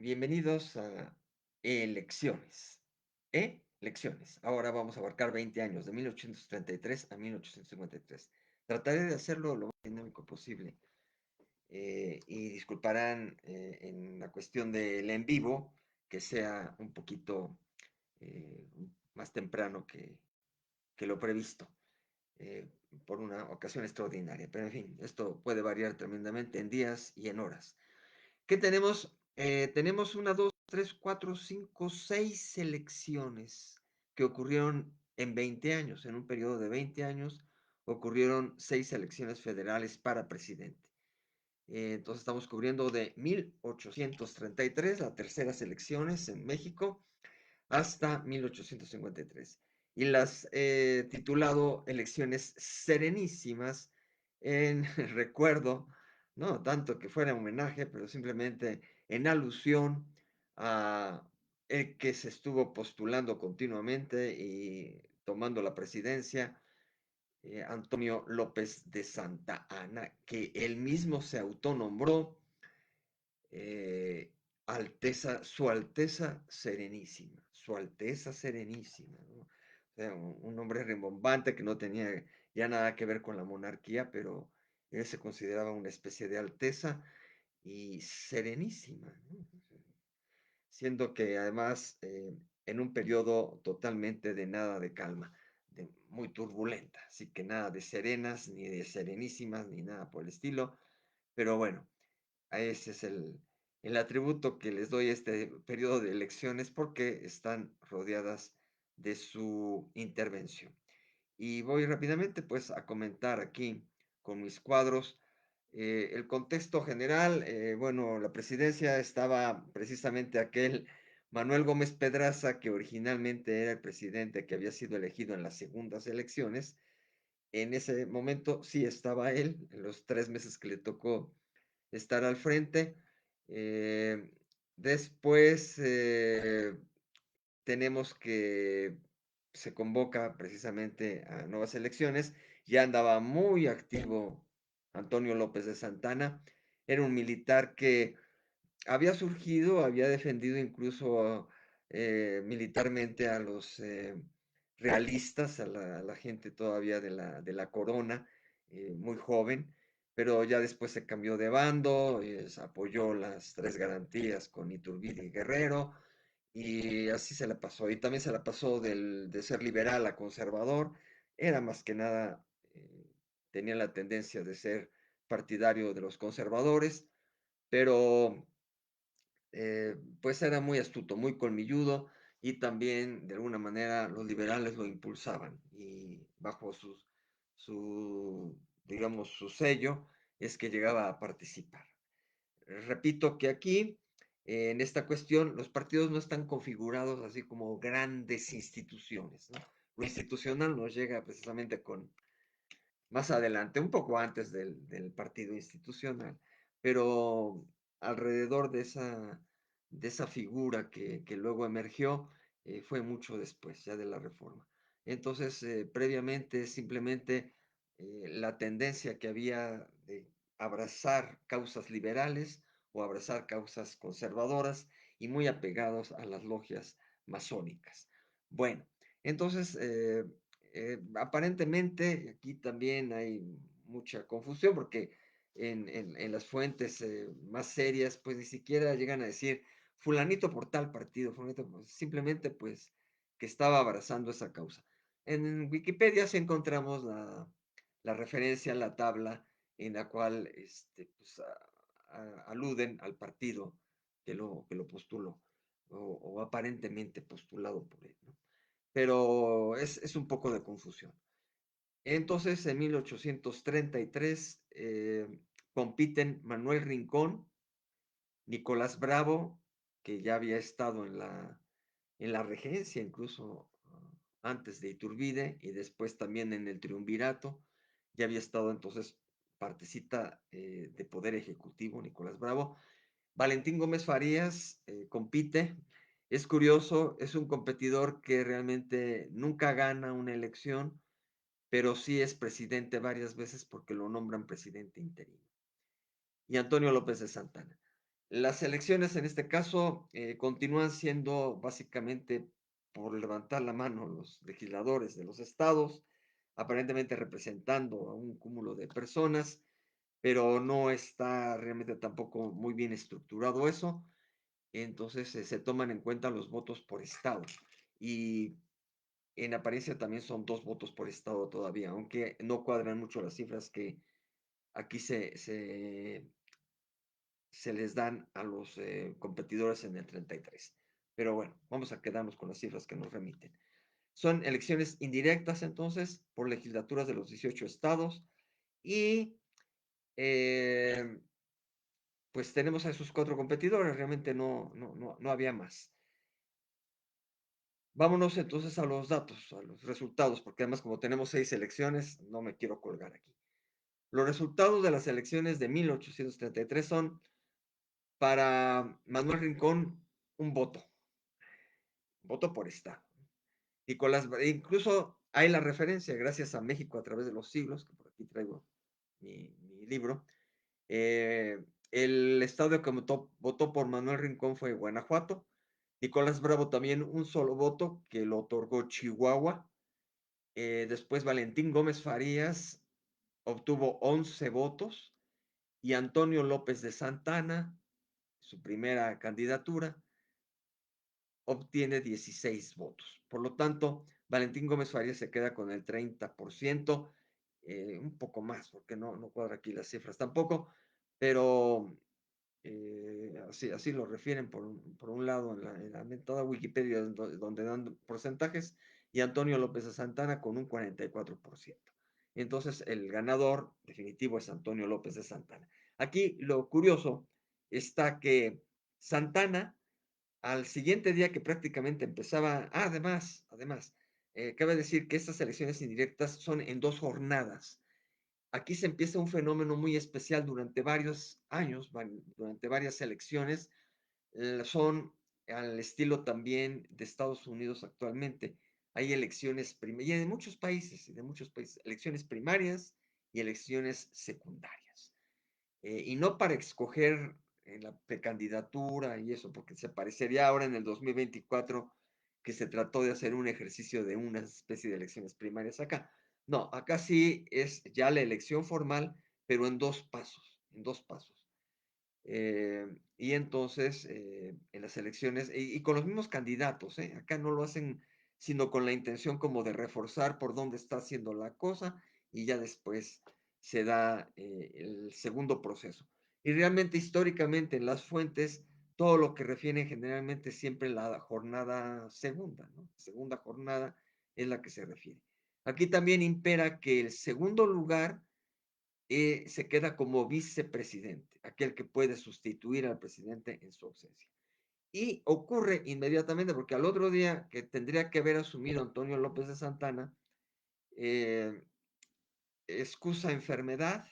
Bienvenidos a Elecciones. Lecciones. Ahora vamos a abarcar 20 años, de 1833 a 1853. Trataré de hacerlo lo más dinámico posible. Y disculparán en la cuestión del en vivo que sea un poquito más temprano que lo previsto, eh, por una ocasión extraordinaria. Pero en fin, esto puede variar tremendamente en días y en horas. ¿Qué tenemos? Tenemos una, dos, tres, cuatro, cinco, seis elecciones que ocurrieron en 20 años. En un periodo de 20 años ocurrieron seis elecciones federales para presidente. Entonces estamos cubriendo de 1833, las terceras elecciones en México, hasta 1853. Y las titulado Elecciones Serenísimas en recuerdo, no tanto que fuera homenaje, pero simplemente en alusión a el que se estuvo postulando continuamente y tomando la presidencia, Antonio López de Santa Anna, que él mismo se autonombró eh, Alteza, Su Alteza Serenísima, Su Alteza Serenísima, ¿no? O sea, un nombre rimbombante que no tenía ya nada que ver con la monarquía, pero él se consideraba una especie de alteza y serenísima, ¿no? Siendo que además en un periodo totalmente de nada de calma, muy turbulenta, así que nada de serenas, ni de serenísimas, ni nada por el estilo, pero bueno, ese es el atributo que les doy a este periodo de elecciones porque están rodeadas de su intervención. Y voy rápidamente pues a comentar aquí con mis cuadros el contexto general. Bueno, la presidencia estaba precisamente aquel Manuel Gómez Pedraza, que originalmente era el presidente que había sido elegido en las segundas elecciones. En ese momento sí estaba él, en los 3 meses que le tocó estar al frente. Eh, Después tenemos que se convoca precisamente a nuevas elecciones. Ya andaba muy activo Antonio López de Santana. Era un militar que había surgido, había defendido incluso militarmente a los realistas, a la gente todavía de la corona, muy joven, pero ya después se cambió de bando, apoyó las tres garantías con Iturbide y Guerrero, y así se la pasó. Y también se la pasó de ser liberal a conservador. Era más que nada, tenía la tendencia de ser partidario de los conservadores, pero pues era muy astuto, muy colmilludo, y también de alguna manera los liberales lo impulsaban y bajo digamos, su sello es que llegaba a participar. Repito que aquí, en esta cuestión, los partidos no están configurados así como grandes instituciones, ¿no? Lo institucional nos llega precisamente con más adelante, un poco antes del partido institucional, pero alrededor de esa figura que luego emergió, fue mucho después ya de la reforma. Entonces, previamente simplemente la tendencia que había de abrazar causas liberales o abrazar causas conservadoras y muy apegados a las logias masónicas. Bueno, entonces, aparentemente aquí también hay mucha confusión porque en las fuentes más serias pues ni siquiera llegan a decir fulanito por tal partido, fulanito simplemente pues que estaba abrazando esa causa. En Wikipedia sí encontramos la referencia a la tabla en la cual pues, aluden al partido que lo postuló o aparentemente postulado por él, ¿no? Pero es un poco de confusión. Entonces, en 1833 compiten Manuel Rincón, Nicolás Bravo, que ya había estado en la regencia, incluso antes de Iturbide, y después también en el triunvirato, ya había estado entonces, partecita de Poder Ejecutivo, Nicolás Bravo. Valentín Gómez Farías compite. Es curioso, es un competidor que realmente nunca gana una elección, pero sí es presidente varias veces porque lo nombran presidente interino. Y Antonio López de Santana. Las elecciones en este caso continúan siendo básicamente por levantar la mano los legisladores de los estados, aparentemente representando a un cúmulo de personas, pero no está realmente tampoco muy bien estructurado eso. Entonces se toman en cuenta los votos por estado y en apariencia también son 2 votos por estado todavía, aunque no cuadran mucho las cifras que aquí se les dan a los competidores en el 33. Pero bueno, vamos a quedarnos con las cifras que nos remiten. Son elecciones indirectas entonces por legislaturas de los 18 estados y eh, pues tenemos a esos 4 competidores, realmente no había más. Vámonos entonces a los datos, a los resultados, porque además como tenemos 6 elecciones, no me quiero colgar aquí. Los resultados de las elecciones de 1833 son para Manuel Rincón un voto por estado. Y con incluso hay la referencia, gracias a México a través de los siglos, que por aquí traigo mi libro, eh, el estado que votó por Manuel Rincón fue Guanajuato. Nicolás Bravo también un solo voto que lo otorgó Chihuahua. Después Valentín Gómez Farías obtuvo 11 votos y Antonio López de Santana, su primera candidatura, obtiene 16 votos. Por lo tanto, Valentín Gómez Farías se queda con el 30%, un poco más, porque no cuadra aquí las cifras tampoco, pero así lo refieren por un lado en la mentada Wikipedia, donde dan porcentajes, y Antonio López de Santana con un 44%. Entonces, el ganador definitivo es Antonio López de Santana. Aquí lo curioso está que Santana, al siguiente día que prácticamente empezaba, además, cabe decir que estas elecciones indirectas son en 2 jornadas. Aquí se empieza un fenómeno muy especial durante varios años, durante varias elecciones, son al estilo también de Estados Unidos actualmente. Hay elecciones primarias, y de muchos países, elecciones primarias y elecciones secundarias. Y no para escoger la precandidatura y eso, porque se parecería ahora en el 2024 que se trató de hacer un ejercicio de una especie de elecciones primarias acá. No, acá sí es ya la elección formal, pero en 2 pasos, en 2 pasos. Y entonces, en las elecciones, y con los mismos candidatos, acá no lo hacen sino con la intención como de reforzar por dónde está haciendo la cosa, y ya después se da el segundo proceso. Y realmente históricamente en las fuentes, todo lo que refieren generalmente siempre la jornada segunda, ¿no? Segunda jornada es la que se refiere. Aquí también impera que el segundo lugar se queda como vicepresidente, aquel que puede sustituir al presidente en su ausencia. Y ocurre inmediatamente, porque al otro día que tendría que haber asumido Antonio López de Santana, eh, excusa enfermedad,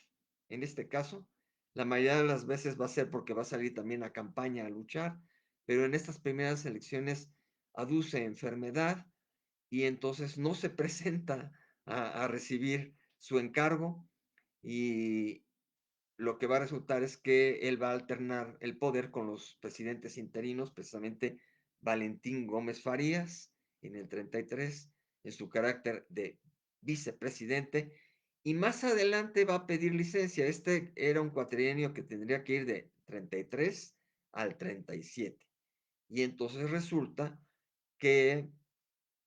en este caso, la mayoría de las veces va a ser porque va a salir también a campaña a luchar, pero en estas primeras elecciones aduce enfermedad y entonces no se presenta a recibir su encargo y, lo que va a resultar es que él va a alternar el poder con los presidentes interinos, precisamente Valentín Gómez Farías en el 33, en su carácter de vicepresidente, y más adelante va a pedir licencia. Este era un cuatrienio que tendría que ir de 33 al 37. Y entonces resulta que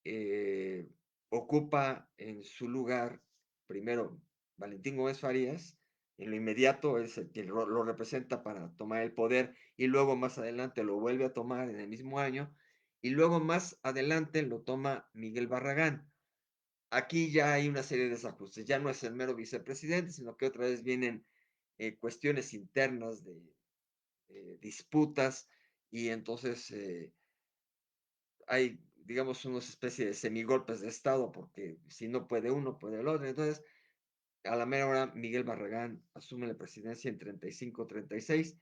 eh, ocupa en su lugar primero Valentín Gómez Farías, en lo inmediato es el que lo representa para tomar el poder y luego más adelante lo vuelve a tomar en el mismo año y luego más adelante lo toma Miguel Barragán. Aquí ya hay una serie de desajustes, ya no es el mero vicepresidente, sino que otra vez vienen cuestiones internas de disputas y entonces hay, digamos, una especie de semigolpes de Estado, porque si no puede uno, puede el otro. Entonces, a la mera hora, Miguel Barragán asume la presidencia en 35-36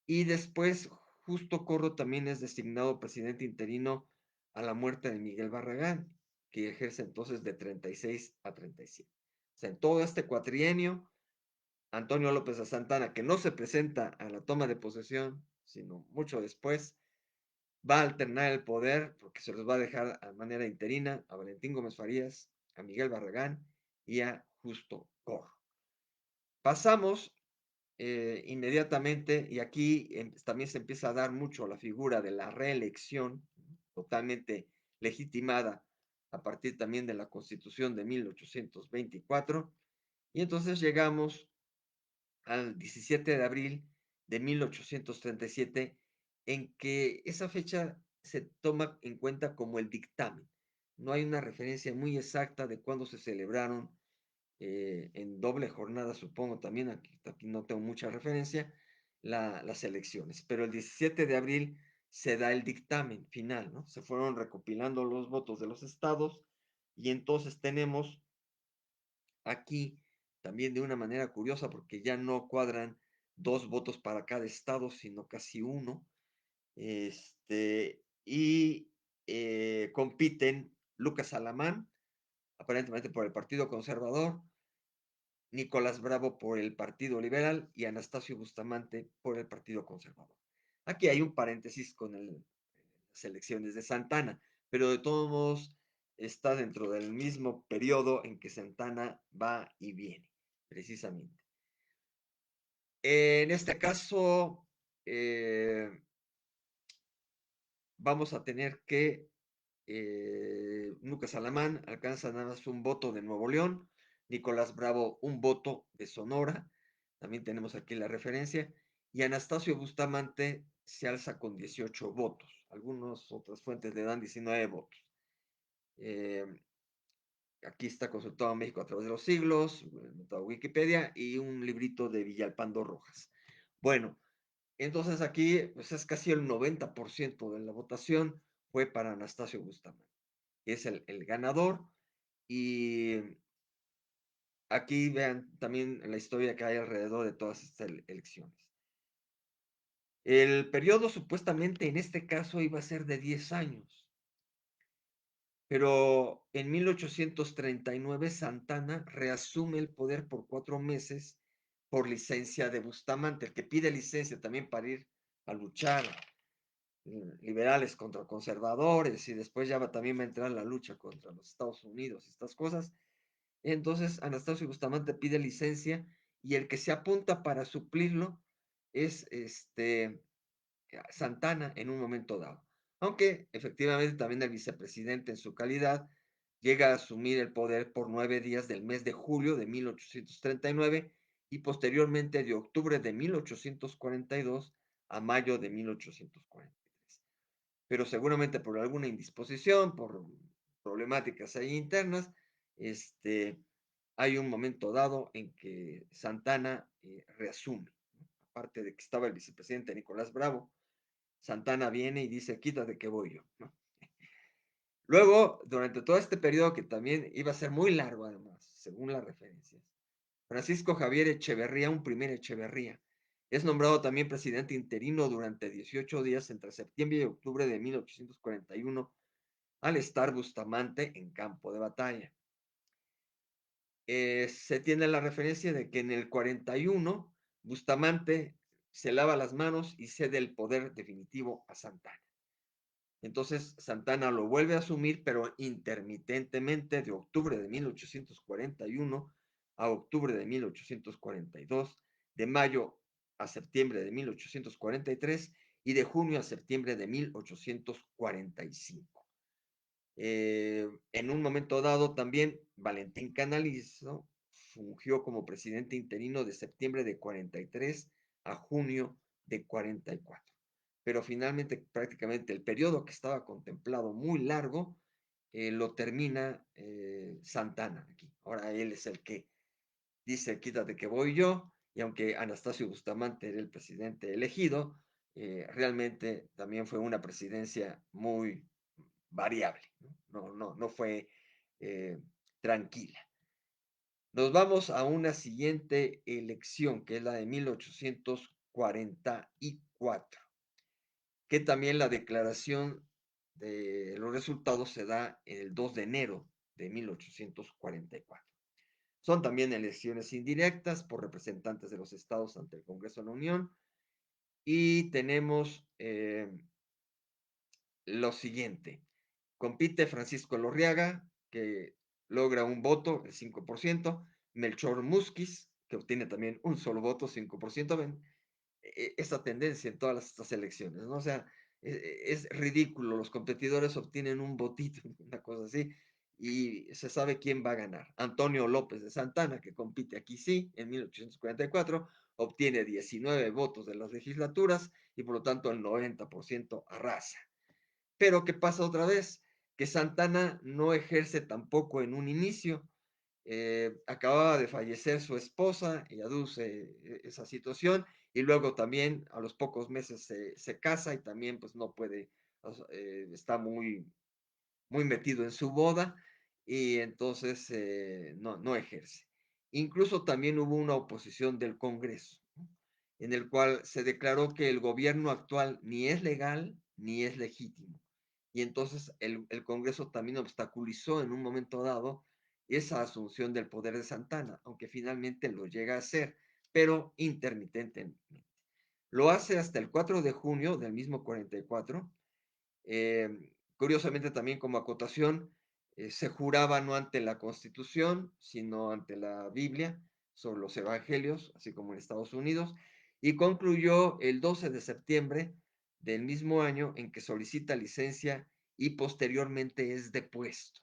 y después, justo Corro también es designado presidente interino a la muerte de Miguel Barragán, que ejerce entonces de 36 a 37. O sea, en todo este cuatrienio, Antonio López de Santana, que no se presenta a la toma de posesión, sino mucho después, va a alternar el poder porque se los va a dejar a manera interina a Valentín Gómez Farías, a Miguel Barragán y a Justo Corro. Pasamos inmediatamente, y aquí también se empieza a dar mucho la figura de la reelección, totalmente legitimada a partir también de la Constitución de 1824, y entonces llegamos al 17 de abril de 1837, en que esa fecha se toma en cuenta como el dictamen. No hay una referencia muy exacta de cuándo se celebraron en doble jornada, supongo también, aquí no tengo mucha referencia, las elecciones. Pero el 17 de abril se da el dictamen final, ¿no? Se fueron recopilando los votos de los estados y entonces tenemos aquí también de una manera curiosa, porque ya no cuadran dos votos para cada estado, sino casi uno. Y compiten Lucas Alamán, aparentemente por el Partido Conservador, Nicolás Bravo por el Partido Liberal y Anastasio Bustamante por el Partido Conservador. Aquí hay un paréntesis con las elecciones de Santana, pero de todos modos está dentro del mismo periodo en que Santana va y viene, precisamente. En este caso, vamos a tener que Lucas Alamán alcanza nada más un voto de Nuevo León, Nicolás Bravo un voto de Sonora, también tenemos aquí la referencia, y Anastasio Bustamante se alza con 18 votos, algunas otras fuentes le dan 19 votos. Eh, Aquí está consultado México a través de los siglos, Wikipedia y un librito de Villalpando Rojas. Bueno, entonces aquí pues es casi el 90% de la votación fue para Anastasio Bustamante, que es el ganador. Y aquí vean también la historia que hay alrededor de todas estas elecciones. El periodo supuestamente en este caso iba a ser de 10 años, pero en 1839 Santana reasume el poder por 4 meses por licencia de Bustamante, el que pide licencia también para ir a luchar liberales contra conservadores y después ya también va a entrar la lucha contra los Estados Unidos y estas cosas. Entonces Anastasio Bustamante pide licencia y el que se apunta para suplirlo es Santana en un momento dado. Aunque efectivamente también el vicepresidente en su calidad llega a asumir el poder por 9 días del mes de julio de 1839 y posteriormente de octubre de 1842 a mayo de 1843. Pero seguramente por alguna indisposición, por problemáticas ahí internas, hay un momento dado en que Santana reasume, ¿no? Aparte de que estaba el vicepresidente Nicolás Bravo, Santana viene y dice, quítate que voy yo, ¿no? Luego, durante todo este periodo, que también iba a ser muy largo además, según las referencias, Francisco Javier Echeverría, un primer Echeverría, es nombrado también presidente interino durante 18 días entre septiembre y octubre de 1841, al estar Bustamante en campo de batalla. Se tiene la referencia de que en el 41 Bustamante se lava las manos y cede el poder definitivo a Santana. Entonces Santana lo vuelve a asumir, pero intermitentemente de octubre de 1841 a octubre de 1842, de mayo a septiembre de 1843 y de junio a septiembre de 1845. En un momento dado también Valentín Canalizo fungió como presidente interino de septiembre de 43 a junio de 44. Pero finalmente prácticamente el periodo que estaba contemplado muy largo lo termina Santana aquí. Ahora él es el que dice quítate que voy yo, y aunque Anastasio Bustamante era el presidente elegido, realmente también fue una presidencia muy variable, no fue tranquila. Nos vamos a una siguiente elección, que es la de 1844, que también la declaración de los resultados se da el 2 de enero de 1844. Son también elecciones indirectas por representantes de los estados ante el Congreso de la Unión. Y tenemos lo siguiente. Compite Francisco Elorriaga, que logra un voto, el 5%. Melchor Musquiz, que obtiene también un solo voto, 5%. Ven, esa tendencia en todas estas elecciones, ¿no? O sea, es ridículo, los competidores obtienen un votito, una cosa así, y se sabe quién va a ganar. Antonio López de Santana, que compite aquí sí, en 1844, obtiene 19 votos de las legislaturas y por lo tanto el 90% arrasa. Pero ¿qué pasa otra vez? Que Santana no ejerce tampoco en un inicio. Acababa de fallecer su esposa y aduce esa situación y luego también a los pocos meses se casa y también pues no puede, está muy metido en su boda y entonces no ejerce. Incluso también hubo una oposición del Congreso, ¿no? En el cual se declaró que el gobierno actual ni es legal ni es legítimo. Y entonces el Congreso también obstaculizó en un momento dado esa asunción del poder de Santana, aunque finalmente lo llega a hacer, pero intermitentemente. Lo hace hasta el 4 de junio del mismo 44. Curiosamente también como acotación, se juraba no ante la Constitución, sino ante la Biblia, sobre los evangelios, así como en Estados Unidos, y concluyó el 12 de septiembre del mismo año en que solicita licencia y posteriormente es depuesto.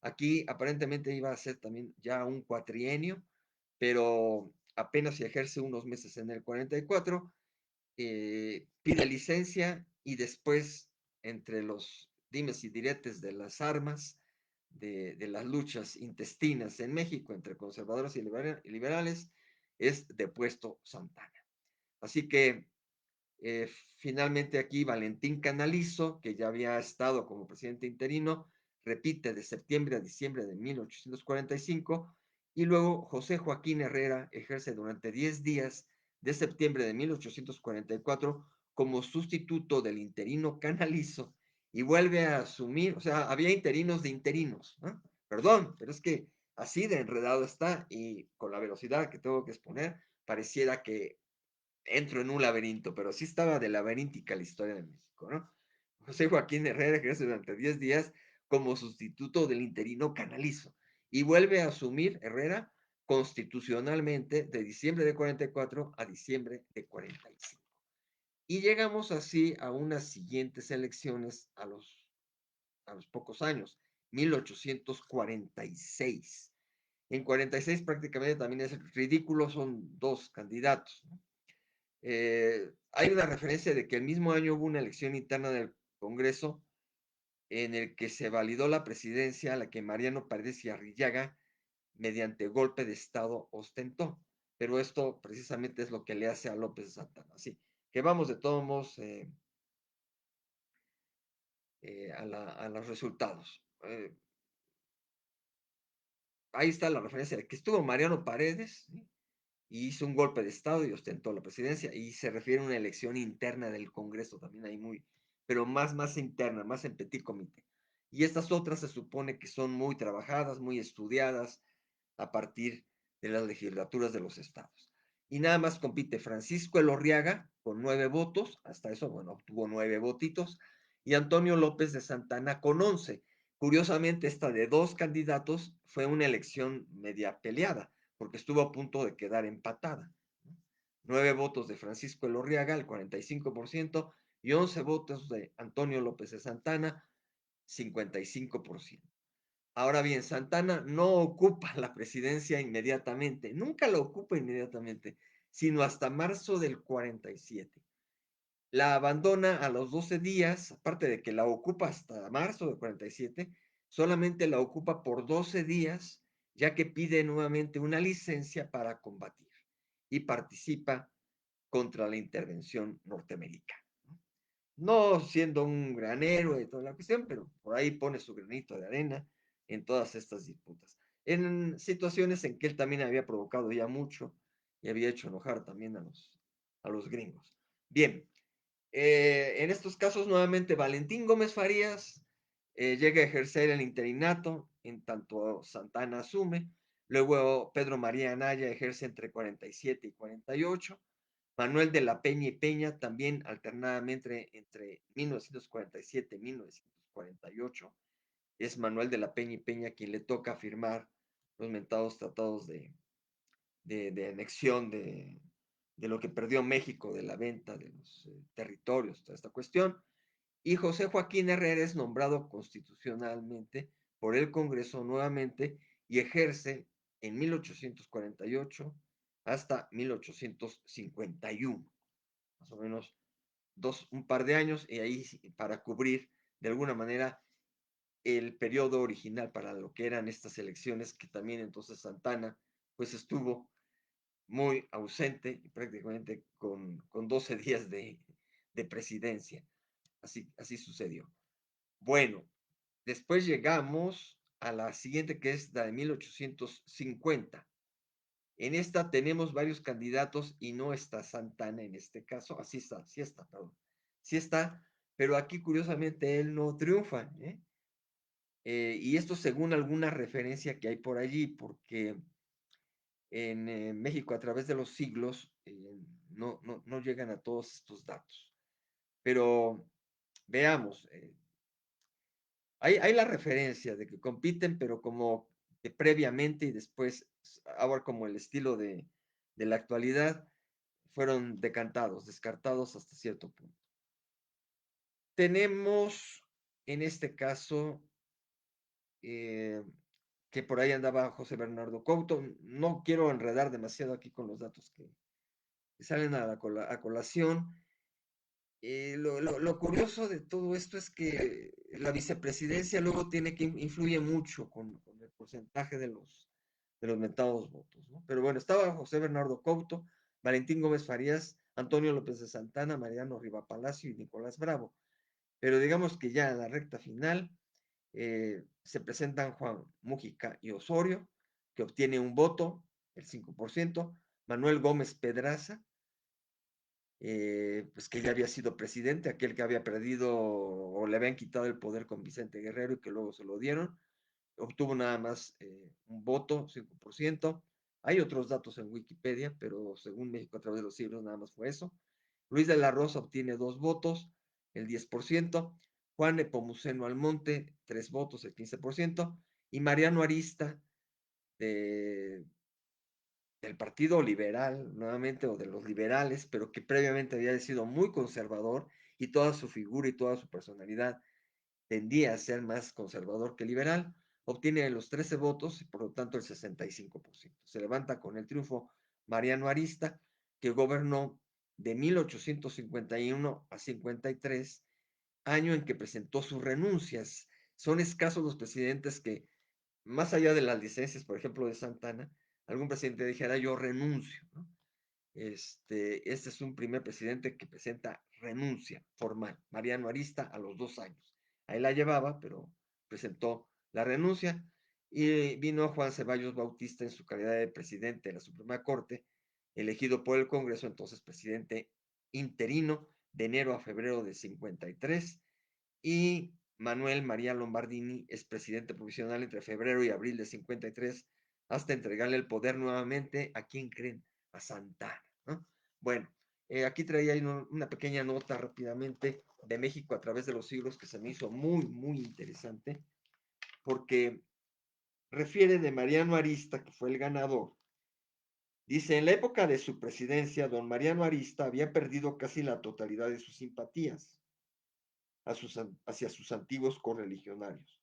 Aquí aparentemente iba a ser también ya un cuatrienio, pero apenas se ejerce unos meses en el 44, pide licencia y después, entre los dimes y diretes de las armas, de las luchas intestinas en México entre conservadores y liberales, es depuesto Santana. Así que eh, finalmente aquí Valentín Canalizo, que ya había estado como presidente interino, repite de septiembre a diciembre de 1845 y luego José Joaquín Herrera ejerce durante 10 días de septiembre de 1844 como sustituto del interino Canalizo y vuelve a asumir, o sea, había interinos de interinos, ¿no? Perdón, pero es que así de enredado está y con la velocidad que tengo que exponer, pareciera que entro en un laberinto, pero sí estaba de laberíntica la historia de México, ¿no? José Joaquín Herrera ejerce durante 10 días como sustituto del interino Canalizo y vuelve a asumir Herrera constitucionalmente de diciembre de 44 a diciembre de 45. Y llegamos así a unas siguientes elecciones a los pocos años, 1846. En 46 prácticamente también es ridículo, son dos candidatos, ¿no? Hay una referencia de que el mismo año hubo una elección interna del Congreso en el que se validó la presidencia a la que Mariano Paredes y Arrillaga, mediante golpe de Estado, ostentó. Pero esto precisamente es lo que le hace a López de Santana. Así que vamos de todos modos a los resultados. Ahí está la referencia de que estuvo Mariano Paredes, ¿sí? Y hizo un golpe de Estado y ostentó la presidencia, y se refiere a una elección interna del Congreso, también hay muy, pero más interna, más en petit comité. Y estas otras se supone que son muy trabajadas, muy estudiadas a partir de las legislaturas de los estados. Y nada más compite Francisco Elorriaga con 9 votos, hasta eso, bueno, obtuvo 9 votitos, y Antonio López de Santana con 11. Curiosamente, esta de dos candidatos fue una elección media peleada, porque estuvo a punto de quedar empatada. 9 votos de Francisco Elorriaga, el 45%, y 11 votos de Antonio López de Santana, 55%. Ahora bien, Santana no ocupa la presidencia inmediatamente, nunca la ocupa inmediatamente, sino hasta marzo del 47. La abandona a los 12 días, aparte de que la ocupa hasta marzo del 47, solamente la ocupa por 12 días, ya que pide nuevamente una licencia para combatir y participa contra la intervención norteamericana. No siendo un gran héroe de toda la cuestión, pero por ahí pone su granito de arena en todas estas disputas. En situaciones en que él también había provocado ya mucho y había hecho enojar también a los gringos. Bien, en estos casos nuevamente Valentín Gómez Farías llega a ejercer el interinato en tanto Santana asume. Luego Pedro María Anaya ejerce entre 47 y 48. Manuel de la Peña y Peña también alternadamente entre 1947 y 1948. Es Manuel de la Peña y Peña quien le toca firmar los mentados tratados de anexión de lo que perdió México, de la venta de los territorios, toda esta cuestión. Y José Joaquín Herrera es nombrado constitucionalmente por el Congreso nuevamente y ejerce en 1848 hasta 1851, más o menos un par de años, y ahí para cubrir de alguna manera el periodo original para lo que eran estas elecciones, que también entonces Santana pues estuvo muy ausente, prácticamente con 12 días de presidencia. Así sucedió. Bueno, después llegamos a la siguiente, que es la de 1850. En esta tenemos varios candidatos y no está Santana en este caso. Así está, sí está, perdón. Sí está, pero aquí curiosamente él no triunfa, ¿eh? Y esto según alguna referencia que hay por allí, porque en México a través de los siglos no llegan a todos estos datos. Pero veamos, hay la referencia de que compiten, pero como que previamente y después, ahora como el estilo de la actualidad, fueron decantados, descartados hasta cierto punto. Tenemos en este caso eh, que por ahí andaba José Bernardo Couto. No quiero enredar demasiado aquí con los datos que salen a colación. Lo curioso de todo esto es que la vicepresidencia luego tiene que influye mucho con el porcentaje de los mentados votos, ¿no? Pero bueno, estaba José Bernardo Couto, Valentín Gómez Farías, Antonio López de Santana, Mariano Riva Palacio y Nicolás Bravo. Pero digamos que ya en la recta final se presentan Juan Mújica y Osorio, que obtiene un voto, el 5%, Manuel Gómez Pedraza, pues que ya había sido presidente, aquel que había perdido o le habían quitado el poder con Vicente Guerrero y que luego se lo dieron, obtuvo nada más un voto, 5%. Hay otros datos en Wikipedia, pero según México a través de los siglos nada más fue eso. Luis de la Rosa obtiene 2 votos, el 10%. Juan Nepomuceno Almonte, 3 votos, el 15%. Y Mariano Arista, de, del Partido Liberal, nuevamente, o de los liberales, pero que previamente había sido muy conservador y toda su figura y toda su personalidad tendía a ser más conservador que liberal, obtiene los 13 votos y por lo tanto el 65%. Se levanta con el triunfo Mariano Arista, que gobernó de 1851 a 53, año en que presentó sus renuncias. Son escasos los presidentes que, más allá de las licencias, por ejemplo, de Santana, algún presidente dijera yo renuncio, ¿no? Este es un primer presidente que presenta renuncia formal, Mariano Arista, a los 2 años. Ahí la llevaba, pero presentó la renuncia y vino Juan Ceballos Bautista en su calidad de presidente de la Suprema Corte, elegido por el Congreso, entonces presidente interino de enero a febrero de 53, y Manuel María Lombardini es presidente provisional entre febrero y abril de 53, hasta entregarle el poder nuevamente a quien creen, a Santana, ¿no? Bueno, aquí traía una pequeña nota rápidamente de México a través de los siglos que se me hizo muy interesante, porque refiere de Mariano Arista, que fue el ganador. Dice, en la época de su presidencia, don Mariano Arista había perdido casi la totalidad de sus simpatías hacia sus antiguos correligionarios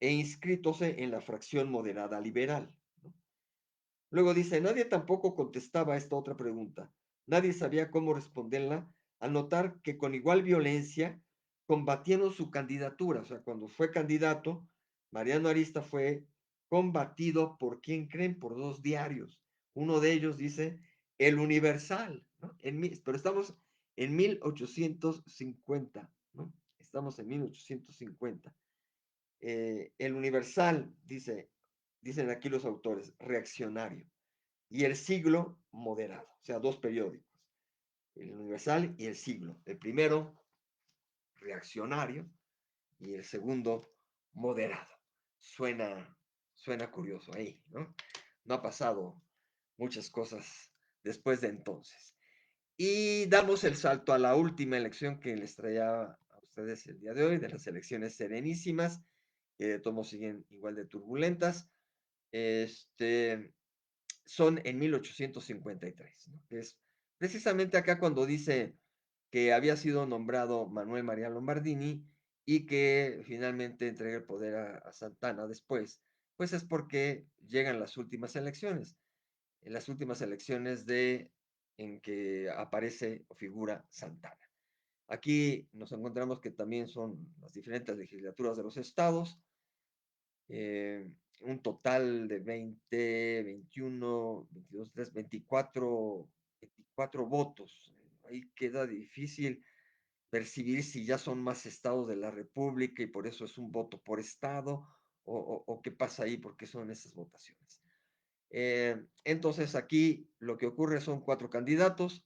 e inscritose en la fracción moderada liberal, ¿no? Luego dice, nadie tampoco contestaba a esta otra pregunta. Nadie sabía cómo responderla al notar que con igual violencia combatieron su candidatura. O sea, cuando fue candidato, Mariano Arista fue combatido por, ¿quién creen? Por 2 diarios. Uno de ellos dice, El Universal, ¿no? Pero estamos en 1850, ¿no? Estamos en 1850. El Universal, dicen aquí los autores, reaccionario, y el Siglo, moderado, o sea, 2 periódicos, el Universal y el Siglo. El primero, reaccionario, y el segundo, moderado. Suena Suena curioso ahí, ¿no? No ha pasado muchas cosas después de entonces. Y damos el salto a la última elección que les traía a ustedes el día de hoy, de las elecciones serenísimas, que de todos modos siguen igual de turbulentas. Este, son en 1853, ¿no? Que es precisamente acá cuando dice que había sido nombrado Manuel María Lombardini y que finalmente entrega el poder a Santana después, pues es porque llegan las últimas elecciones, en las últimas elecciones en que aparece o figura Santana. Aquí nos encontramos que también son las diferentes legislaturas de los estados, eh, un total de 20, 21, 22, 3, 24 votos. Ahí queda difícil percibir si ya son más estados de la República y por eso es un voto por estado o qué pasa ahí, porque son esas votaciones. Entonces aquí lo que ocurre son cuatro candidatos.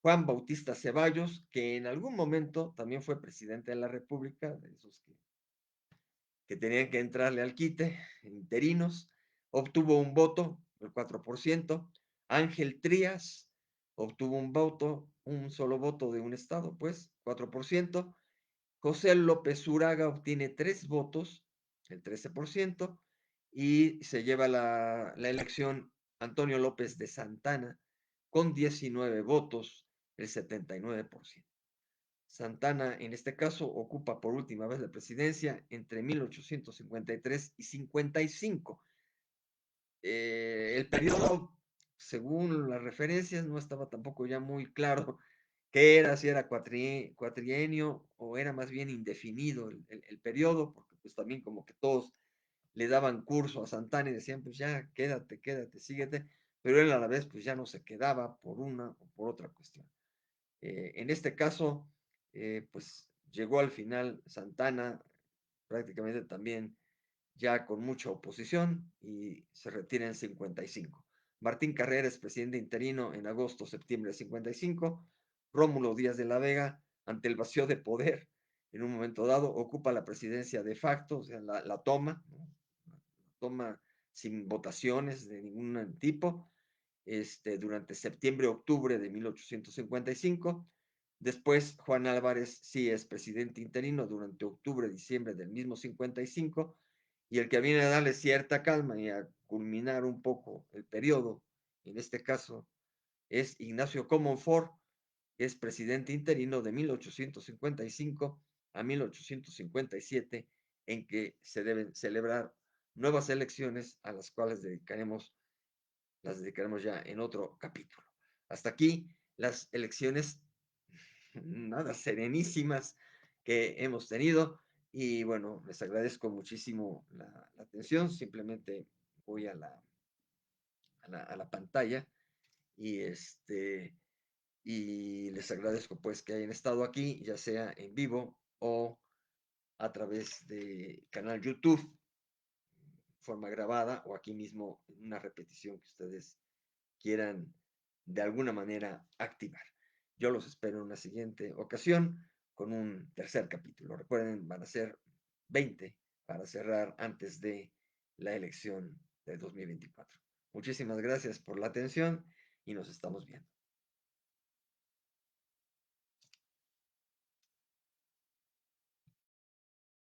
Juan Bautista Ceballos, que en algún momento también fue presidente de la República, de esos que tenían que entrarle al quite, interinos, obtuvo un voto, el 4%. Ángel Trías obtuvo un voto, un solo voto de un estado, pues, 4%. José López Uraga obtiene 3 votos, el 13%, y se lleva la elección Antonio López de Santana con 19 votos, el 79%. Santana, en este caso, ocupa por última vez la presidencia entre 1853 y 55. El periodo, según las referencias, no estaba tampoco ya muy claro qué era, si era cuatrienio o era más bien indefinido el periodo, porque pues también como que todos le daban curso a Santana y decían, pues ya, quédate, quédate, síguete, pero él a la vez pues ya no se quedaba por una o por otra cuestión. En este caso, pues llegó al final Santana prácticamente también ya con mucha oposición y se retira en 55. Martín Carrera es presidente interino en agosto-septiembre de 55. Rómulo Díaz de la Vega, ante el vacío de poder, en un momento dado, ocupa la presidencia de facto, o sea, la toma, ¿no? La toma sin votaciones de ningún tipo, durante septiembre-octubre de 1855. Después, Juan Álvarez sí es presidente interino durante octubre-diciembre del mismo 55, y el que viene a darle cierta calma y a culminar un poco el periodo, en este caso, es Ignacio Comonfort, que es presidente interino de 1855 a 1857, en que se deben celebrar nuevas elecciones a las cuales las dedicaremos ya en otro capítulo. Hasta aquí las elecciones nada serenísimas que hemos tenido y bueno, les agradezco muchísimo la atención, simplemente voy a la pantalla y y les agradezco pues que hayan estado aquí, ya sea en vivo o a través de canal YouTube, forma grabada o aquí mismo en una repetición que ustedes quieran de alguna manera activar. Yo los espero en una siguiente ocasión con un tercer capítulo. Recuerden, van a ser 20 para cerrar antes de la elección de 2024. Muchísimas gracias por la atención y nos estamos viendo.